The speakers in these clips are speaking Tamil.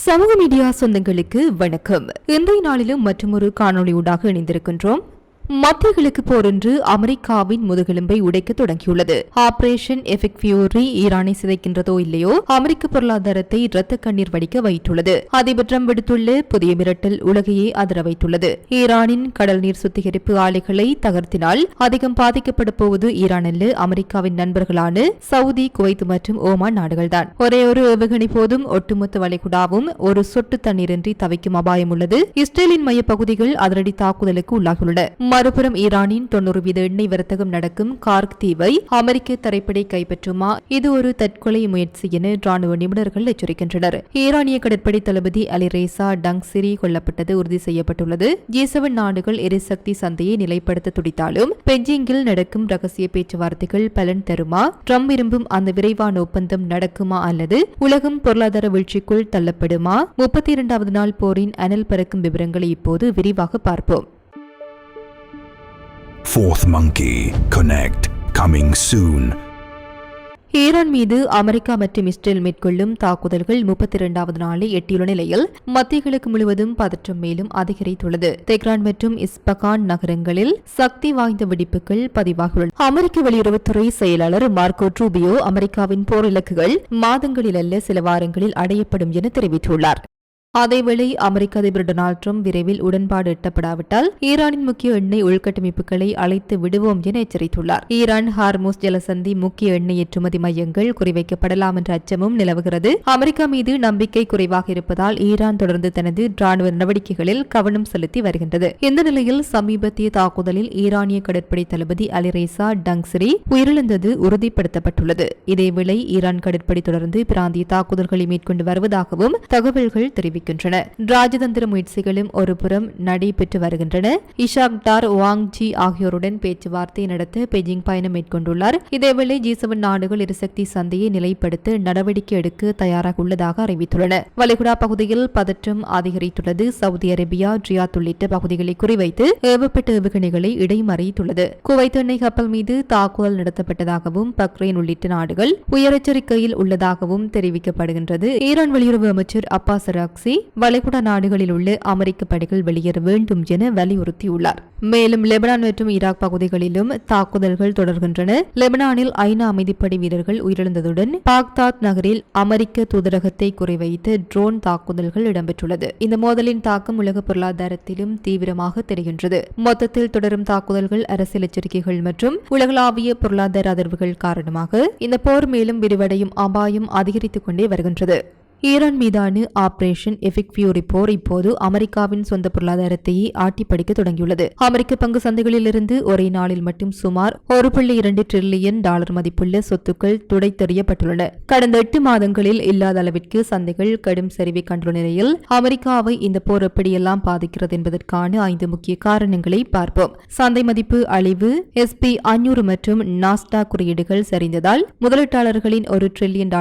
சமூக மீடியா சொந்தங்களுக்கு வணக்கம். இன்றைய நாளிலும் மற்றொரு காணொளியூடாக இணைந்திருக்கின்றோம். மத்திய கிழக்கு போர் என்று அமெரிக்காவின் முதுகெலும்பை உடைக்க தொடங்கியுள்ளது. ஆபரேஷன் எஃபெக்ட் ஃபியூரி ஈரானை சிதைக்கின்றதோ இல்லையோ அமெரிக்க பொருளாதாரத்தை இரத்த கண்ணீர் வடிக்க வைத்துள்ளது. அதிபர் ட்ரம்ப் விடுத்துள்ள புதிய மிரட்டல் உலகையே அதிர வைத்துள்ளது. ஈரானின் கடல் நீர் சுத்திகரிப்பு ஆலைகளை தகர்த்தினால் அதிகம் பாதிக்கப்பட போவது ஈரான் அல்ல, அமெரிக்காவின் நண்பர்களான சவுதி, குவைத் மற்றும் ஓமான் நாடுகள்தான். ஒரே ஒரு ஏவுகணை போதும் ஒட்டுமொத்த வளைகுடாவும் ஒரு சொட்டு தண்ணீரின்றி தவிக்கும் அபாயம் உள்ளது. இஸ்ரேலின் மையப்பகுதிகள் அதிரடி தாக்குதலுக்கு உள்ளாகியுள்ளன. மறுபுறம் ஈரானின் 90% எண்ணெய் வர்த்தகம் நடக்கும் கார்க் தீவை அமெரிக்க தரைப்படை கைப்பற்றுமா? இது ஒரு தற்கொலை முயற்சி என ராணுவ நிபுணர்கள் எச்சரிக்கின்றனர். ஈரானிய கடற்படை தளபதி அலிரேசா டங்சிரி கொல்லப்பட்டது உறுதி செய்யப்பட்டுள்ளது. G7 நாடுகள் எரிசக்தி சந்தையை நிலைப்படுத்த துடித்தாலும் பெஞ்சிங்கில் நடக்கும் ரகசிய பேச்சுவார்த்தைகள் பலன் தருமா? ட்ரம்ப் விரும்பும் அந்த விரைவான ஒப்பந்தம் நடக்குமா அல்லது உலகம் பொருளாதார வீழ்ச்சிக்குள் தள்ளப்படுமா? 32வது நாள் போரின் அனல் பறக்கும் விவரங்களை இப்போது விரிவாக பார்ப்போம். Fourth Monkey Connect coming soon. Iran மீது அமெரிக்கா மற்றும் இஸ்ரேல் மேற்கொள்ளும் தாக்குதல்கள் 32வது நாளை எட்டியுள்ள நிலையில் மத்திய கிழக்கு முழுவதும் பதற்றம் மேலும் அதிகரித்துள்ளது. தெஹ்ரான் மற்றும் இஸ்பகான் நகரங்களில் சக்தி வாய்ந்த வெடிப்புகள் பதிவாகியுள்ளன. அமெரிக்க வெளியுறவுத்துறை செயலாளர் மார்க்கோ ரூபியோ அமெரிக்காவின் போர் இலக்குகள் மாதங்களில் அல்ல சில வாரங்களில் அடையப்படும் என தெரிவித்துள்ளார். அதேவேளை அமெரிக்க அதிபர் டொனால்ட் ட்ரம்ப் விரைவில் உடன்பாடு எட்டப்படாவிட்டால் ஈரானின் முக்கிய எண்ணெய் உள்கட்டமைப்புகளை அழைத்து விடுவோம் என எச்சரித்துள்ளார். ஈரான் ஹார்மோஸ் ஜலசந்தி முக்கிய எண்ணெய் ஏற்றுமதி மையங்கள் குறிவைக்கப்படலாம் என்ற அச்சமும் நிலவுகிறது. அமெரிக்கா மீது நம்பிக்கை குறைவாக இருப்பதால் ஈரான் தொடர்ந்து தனது ராணுவ நடவடிக்கைகளில் கவனம் செலுத்தி வருகின்றது. இந்த நிலையில் சமீபத்திய தாக்குதலில் ஈரானிய கடற்படை தளபதி அலிரேசா டங்சிரி உயிரிழந்தது உறுதிப்படுத்தப்பட்டுள்ளது. இதேவேளை ஈரான் கடற்படை தொடர்ந்து பிராந்திய தாக்குதல்களை மேற்கொண்டு வருவதாகவும் தகவல்கள் தெரிவிக்கின்றன. ராஜதந்திர முயற்சிகளும் ஒருபுறம் நடைபெற்று வருகின்றன. இஷாக் டார் வாங்ஜி ஆகியோருடன் பேச்சுவார்த்தை நடத்த பெய்ஜிங் பயணம் மேற்கொண்டுள்ளார். இதேவேளை G7 நாடுகள் எரிசக்தி சந்தையை நிலைப்படுத்த நடவடிக்கை எடுக்க தயாராக உள்ளதாக அறிவித்துள்ளன. வளைகுடா பகுதியில் பதற்றம் அதிகரித்துள்ளது. சவுதி அரேபியா, ரியாத் உள்ளிட்ட பகுதிகளை குறிவைத்து ஏவப்பட்ட ஏவுகணைகளை இடைமறித்துள்ளது. குவைத் எண்ணெய் கப்பல் மீது தாக்குதல் நடத்தப்பட்டதாகவும் பக்ரைன் உள்ளிட்ட நாடுகள் உயர் எச்சரிக்கையில் உள்ளதாகவும் தெரிவிக்கப்படுகின்றது. ஈரான் வெளியுறவு அமைச்சர் அப்பாஸ் அராக்சி வளைகுடா நாடுகளில் உள்ள அமெரிக்க படைகள் வெளியேற வேண்டும் என வலியுறுத்தியுள்ளார். மேலும் லெபனான் மற்றும் ஈராக் பகுதிகளிலும் தாக்குதல்கள் தொடர்கின்றன. லெபனானில் ஐநா அமைதிப்படை வீரர்கள் உயிரிழந்ததுடன் பாக்தாத் நகரில் அமெரிக்க தூதரகத்தை குறிவைத்து ட்ரோன் தாக்குதல்கள் இடம்பெற்றுள்ளது. இந்த மோதலின் தாக்கம் உலக பொருளாதாரத்திலும் தீவிரமாக தெரிகின்றது. மொத்தத்தில் தொடரும் தாக்குதல்கள், அரசியல் எச்சரிக்கைகள் மற்றும் உலகளாவிய பொருளாதார அதிர்வுகள் காரணமாக இந்த போர் மேலும் விரிவடையும் அபாயம் அதிகரித்துக் கொண்டே வருகின்றது. ஈரான் மீதான ஆபரேஷன் எஃபெக்ட் ஃபியூரி போர் இப்போது அமெரிக்காவின் சொந்த பொருளாதாரத்தையே ஆட்டிப்படிக்க தொடங்கியுள்ளது. அமெரிக்க பங்கு சந்தைகளிலிருந்து ஒரே நாளில் மட்டும் சுமார் $1.2 டிரில்லியன் மதிப்புள்ள சொத்துக்கள் துடைத்தெறியப்பட்டுள்ளன. கடந்த 8 மாதங்களில் இல்லாத அளவிற்கு சந்தைகள் கடும் சரிவை கண்டுள்ள நிலையில் அமெரிக்காவை இந்த போர் எப்படியெல்லாம் பாதிக்கிறது என்பதற்கான 5 முக்கிய காரணங்களை பார்ப்போம். சந்தை மதிப்பு அழிவு, SP 500 மற்றும் நாஸ்டா குறியீடுகள் சரிந்ததால் முதலீட்டாளர்களின் $1 டிரில்லியன்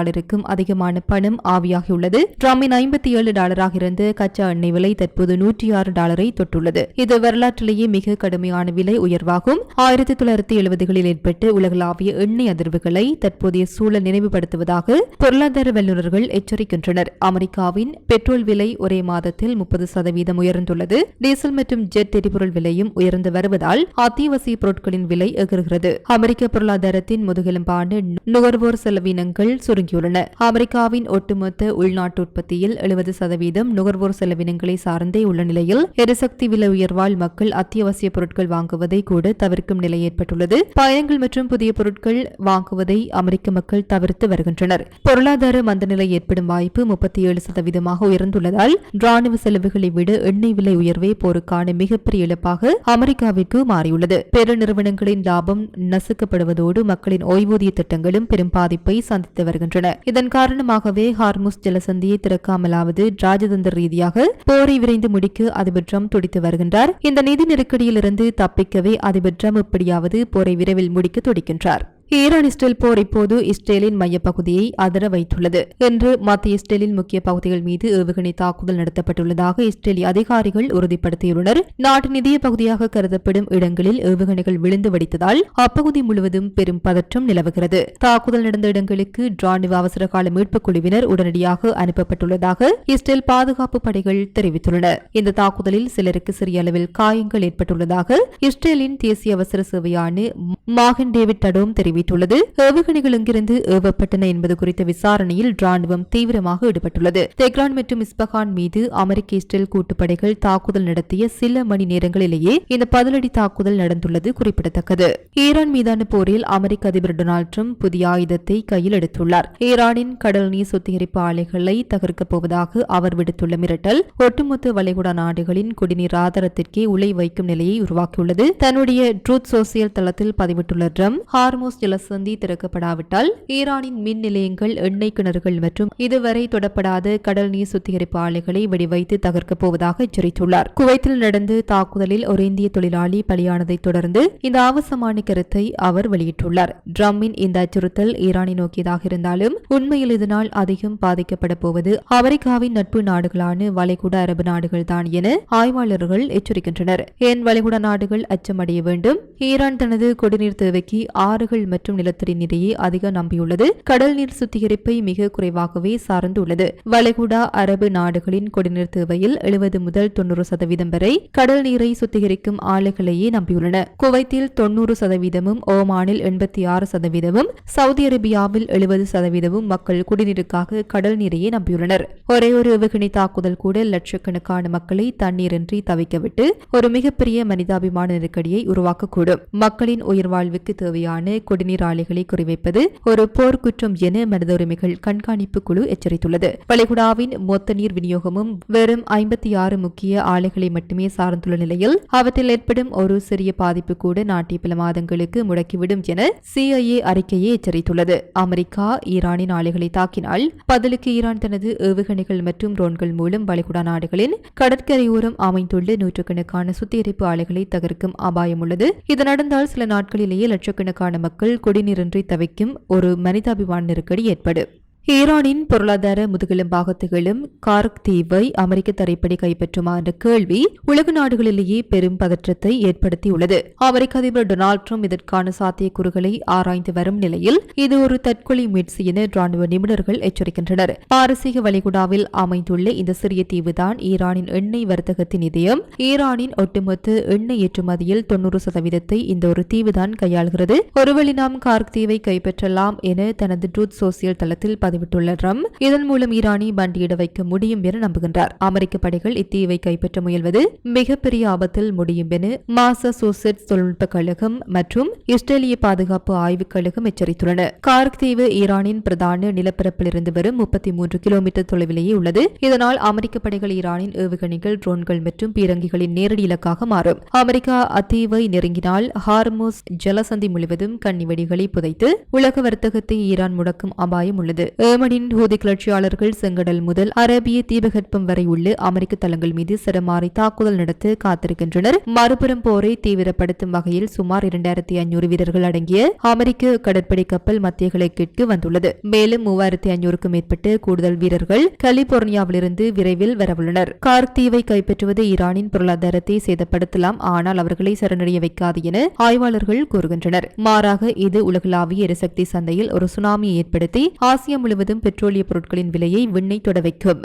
அதிகமான பணம் ஆவியாக உள்ளது. ட்ரம்பின் $57 இருந்த கச்சா எண்ணெய் விலை தற்போது $106 தொட்டுள்ளது. இது வரலாற்றிலேயே மிக கடுமையான விலை உயர்வாகும். 1970களில் ஏற்பட்ட உலகளாவிய எண்ணெய் அதிர்வுகளை தற்போதைய சூழல் நினைவுபடுத்துவதாக பொருளாதார வல்லுநர்கள் எச்சரிக்கின்றனர். அமெரிக்காவின் பெட்ரோல் விலை ஒரே மாதத்தில் 30% உயர்ந்துள்ளது. டீசல் மற்றும் ஜெட் எரிபொருள் விலையும் உயர்ந்து வருவதால் அத்தியாவசிய பொருட்களின் விலை எகிறுகிறது. அமெரிக்க பொருளாதாரத்தின் முதுகெலும்பான நுகர்வோர் செலவினங்கள் சுருங்கியுள்ளன. அமெரிக்காவின் ஒட்டுமொத்த உள்நாட்டு உற்பத்தியில் 70% நுகர்வோர் செலவினங்களை சார்ந்தே உள்ள நிலையில் எரிசக்தி விலை உயர்வால் மக்கள் அத்தியாவசிய பொருட்கள் வாங்குவதை கூட தவிர்க்கும் நிலை ஏற்பட்டுள்ளது. பயணங்கள் மற்றும் புதிய பொருட்கள் வாங்குவதை அமெரிக்க மக்கள் தவிர்த்து வருகின்றனர். பொருளாதார மந்தநிலை ஏற்படும் வாய்ப்பு 37% உயர்ந்துள்ளதால் ராணுவ செலவுகளை விட எண்ணெய் விலை உயர்வே போருக்கான மிகப்பெரிய இழப்பாக அமெரிக்காவிற்கு மாறியுள்ளது. பெருநிறுவனங்களின் லாபம் நசுக்கப்படுவதோடு மக்களின் ஓய்வூதிய திட்டங்களும் பெரும் பாதிப்பை சந்தித்து வருகின்றன. இதன் காரணமாகவே ஹார்முஸ் ஜலசந்தியை திறக்காமலாவது ராஜதந்திர ரீதியாக போரை விரைந்து முடிக்க அதிபர் ட்ரம்ப் துடித்து வருகின்றார். இந்த நிதி நெருக்கடியில் இருந்து தப்பிக்கவே அதிபர் ட்ரம்ப் எப்படியாவது போரை விரைவில் முடிக்க துடிக்கின்றார். ஈரான் இஸ்ரேல் போர் இப்போது இஸ்ரேலின் மையப்பகுதியை அதிர வைத்துள்ளது. இன்று மத்திய இஸ்ரேலின் முக்கிய பகுதிகள் மீது ஏவுகணை தாக்குதல் நடத்தப்பட்டுள்ளதாக இஸ்ரேலிய அதிகாரிகள் உறுதிப்படுத்தியுள்ளனர். நாட்டின் இதய பகுதியாக கருதப்படும் இடங்களில் ஏவுகணைகள் விழுந்து வெடித்ததால் அப்பகுதி முழுவதும் பெரும் பதற்றம் நிலவுகிறது. தாக்குதல் நடந்த இடங்களுக்கு ராணுவ அவசரகால மீட்புக் குழுவினர் உடனடியாக அனுப்பப்பட்டுள்ளதாக இஸ்ரேல் பாதுகாப்பு படைகள் தெரிவித்துள்ளன. இந்த தாக்குதலில் சிலருக்கு சிறிய அளவில் காயங்கள் ஏற்பட்டுள்ளதாக இஸ்ரேலின் தேசிய அவசர சேவையான மாகன் டேவிட் டடோம் தெரிவித்துள்ளது. ஏவுகணைகள் எங்கிருந்து ஏவப்பட்டன என்பது குறித்த விசாரணையில் ராணுவம் தீவிரமாக ஈடுபட்டுள்ளது. தெஹ்ரான் மற்றும் இஸ்பகான் மீது அமெரிக்க இஸ்ரேல் கூட்டுப்படைகள் தாக்குதல் நடத்திய சில மணி நேரங்களிலேயே இந்த பதிலடி தாக்குதல் நடந்துள்ளது குறிப்பிடத்தக்கது. ஈரான் மீதான போரில் அமெரிக்க அதிபர் டொனால்டு டிரம்ப் புதிய ஆயுதத்தை கையில் எடுத்துள்ளார். ஈரானின் கடல் நீர் சுத்திகரிப்பு ஆலைகளை தகர்க்கப் போவதாக அவர் விடுத்துள்ள மிரட்டல் ஒட்டுமொத்த வளைகுடா நாடுகளின் குடிநீர் ஆதாரத்திற்கே உலை வைக்கும் நிலையை உருவாக்கியுள்ளது. தன்னுடைய ட்ரூத் சோசியல் தளத்தில் பதிவிட்டுள்ள டிரம்ப், ஹார்மோஸ் ஜலசந்தி திறக்கப்படாவிட்டால் ஈரானின் மின் நிலையங்கள், எண்ணெய் கிணறுகள் மற்றும் இதுவரை தொடப்படாத கடல் நீர் சுத்திகரிப்பு ஆலைகளை வெடிவைத்து தகர்க்கப் போவதாக எச்சரித்துள்ளார். குவைத்தில் நடந்த தாக்குதலில் ஒரு இந்திய தொழிலாளி பலியானதை தொடர்ந்து இந்த ஆபாசமான கருத்தை அவர் வெளியிட்டுள்ளார். டிரம்பின் இந்த அச்சுறுத்தல் ஈரானை நோக்கியதாக இருந்தாலும் உண்மையில் இதனால் அதிகம் பாதிக்கப்பட போவது அமெரிக்காவின் நட்பு நாடுகளான வளைகுடா அரபு நாடுகள்தான் என ஆய்வாளர்கள் எச்சரிக்கின்றனர். ஏன் வளைகுடா நாடுகள் அச்சமடைய வேண்டும்? ஈரான் தனது குடிநீர் தேவைக்கு ஆறுகள் மற்றும் நிலத்தடி நீரையே அதிக நம்பியுள்ளது. கடல் நீர் சுத்திகரிப்பை மிக குறைவாகவே சார்ந்துள்ளது. வளைகுடா அரபு நாடுகளின் குடிநீர் தேவையில் 70 முதல் 90% வரை கடல் நீரை சுத்திகரிக்கும் ஆலைகளையே நம்பியுள்ளன. குவைத்தில் 90%, ஓமானில் 86%, சவுதி அரேபியாவில் 70% மக்கள் குடிநீருக்காக கடல் நீரையே நம்பியுள்ளனர். ஒரே ஒரு ஏவுகணை தாக்குதல் கூட லட்சக்கணக்கான மக்களை தண்ணீரின்றி தவிக்கவிட்டு ஒரு மிகப்பெரிய மனிதாபிமான நெருக்கடியை உருவாக்கக்கூடும். மக்களின் உயிர் வாழ்வுக்கு தேவையான குடிநீர் ஆலைகளை குறிவைப்பது ஒரு போர்க்குற்றம் என மனித உரிமைகள் கண்காணிப்பு குழு எச்சரித்துள்ளது. வளைகுடாவின் மொத்த நீர் விநியோகமும் வெறும் 56 முக்கிய ஆலைகளை மட்டுமே சார்ந்துள்ள நிலையில் அவற்றில் ஏற்படும் ஒரு சிறிய பாதிப்பு கூட நாட்டை பல மாதங்களுக்கு முடக்கிவிடும் என CIA அறிக்கையை எச்சரித்துள்ளது. அமெரிக்கா ஈரானின் ஆலைகளை தாக்கினால் பதிலுக்கு ஈரான் தனது ஏவுகணைகள் மற்றும் ட்ரோன்கள் மூலம் வளைகுடா நாடுகளின் கடற்கரையோரம் அமைந்துள்ள நூற்றுக்கணக்கான சுத்திகரிப்பு ஆலைகளை தகர்க்கும் அபாயம் உள்ளது. இது நடந்தால் சில நாட்களிலேயே லட்சக்கணக்கான மக்கள் குடிநீரின்றி தவிக்கும் ஒரு மனிதாபிமான நெருக்கடி ஏற்படும். ஈரானின் பொருளாதார முதுகெலும்பாக திகழும் கார்க் தீவை அமெரிக்க தரைப்படை கைப்பற்றுமா என்ற கேள்வி உலக நாடுகளிலேயே பெரும் பதற்றத்தை ஏற்படுத்தியுள்ளது. அமெரிக்க அதிபர் டொனால்டு டிரம்ப் இதற்கான சாத்தியக்கூறுகளை ஆராய்ந்து வரும் நிலையில் இது ஒரு தற்கொலை முயற்சி என ராணுவ நிபுணர்கள் எச்சரிக்கின்றனர். பாரசீக வளைகுடாவில் அமைந்துள்ள இந்த சிறிய தீவுதான் ஈரானின் எண்ணெய் வர்த்தகத்தின் இதயம். ஈரானின் ஒட்டுமொத்த எண்ணெய் ஏற்றுமதியில் 90% இந்த ஒரு தீவுதான் கையாள்கிறது. ஒருவேளை நாம் கார்க் தீவை கைப்பற்றலாம் என தனது ட்ரூத் சோசியல் தளத்தில் விட்டுள்ள ட்ரம்ப் இதன் மூலம் ஈரானை பண்டியிட வைக்க முடியும் என நம்புகின்றார். அமெரிக்க படைகள் இத்தீவை கைப்பற்ற முயல்வது மிகப்பெரிய ஆபத்தில் முடியும் என மாசசூசெட்ஸ் தொழில்நுட்ப கழகம் மற்றும் இஸ்ரேலிய பாதுகாப்பு ஆய்வுக் கழகம் எச்சரித்துள்ளன. கார்க் தீவு ஈரானின் பிரதான நிலப்பரப்பிலிருந்து வரும் 33 கிலோமீட்டர் தொலைவிலேயே உள்ளது. இதனால் அமெரிக்க படைகள் ஈரானின் ஏவுகணைகள், ட்ரோன்கள் மற்றும் பீரங்கிகளின் நேரடி இலக்காக மாறும். அமெரிக்கா அத்தீவை நெருங்கினால் ஹார்மோஸ் ஜலசந்தி முழுவதும் கன்னிவெடிகளை புதைத்து உலக வர்த்தகத்தை ஈரான் முடக்கும் அபாயம் உள்ளது. ஏமனின் ஹூதி கிளர்ச்சியாளர்கள் செங்கடல் முதல் அரேபிய தீபகற்பம் வரை உள்ள அமெரிக்க தளங்கள் மீது சரமாரி தாக்குதல் நடத்த காத்திருக்கின்றனர். மறுபுறம் போரை தீவிரப்படுத்தும் வகையில் சுமார் 2500 வீரர்கள் அடங்கிய அமெரிக்க கடற்படை கப்பல் மத்திய கிழக்கிற்கு வந்துள்ளது. மேலும் 3500க்கும் மேற்பட்ட கூடுதல் வீரர்கள் கலிபோர்னியாவிலிருந்து விரைவில் வரவுள்ளனர். கார்க் தீவை கைப்பற்றுவது ஈரானின் பொருளாதாரத்தை சேதப்படுத்தலாம், ஆனால் அவர்களை சரணடைய வைக்காது என ஆய்வாளர்கள் கூறுகின்றனர். மாறாக இது உலகளாவிய எரிசக்தி சந்தையில் ஒரு சுனாமியை ஏற்படுத்தி ஆசியா முழுவதும் பெட்ரோலிய பொருட்களின் விலையை விண்ணை தொட வைக்கும்.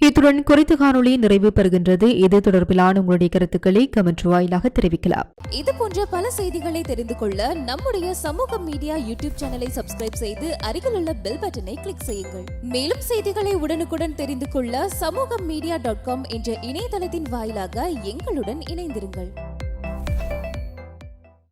இத்துடன் குறித்த காணொளி நிறைவு பெறுகின்றது. இது தொடர்பிலான உங்களுடைய கருத்துக்களை கமெண்ட் வாயிலாக தெரிவிக்கலாம். இது போன்ற பல செய்திகளை தெரிந்து கொள்ள நம்முடைய சமூக மீடியா யூடியூப் சேனலை சப்ஸ்கிரைப் செய்து அருகிலுள்ள பெல் பட்டனை கிளிக் செய்யுங்கள். மேலும் செய்திகளை உடனுக்குடன் தெரிந்து கொள்ள சமூகமீடியா.com என்ற இணையதளத்தின் வாயிலாக எங்களுடன் இணைந்திருங்கள்.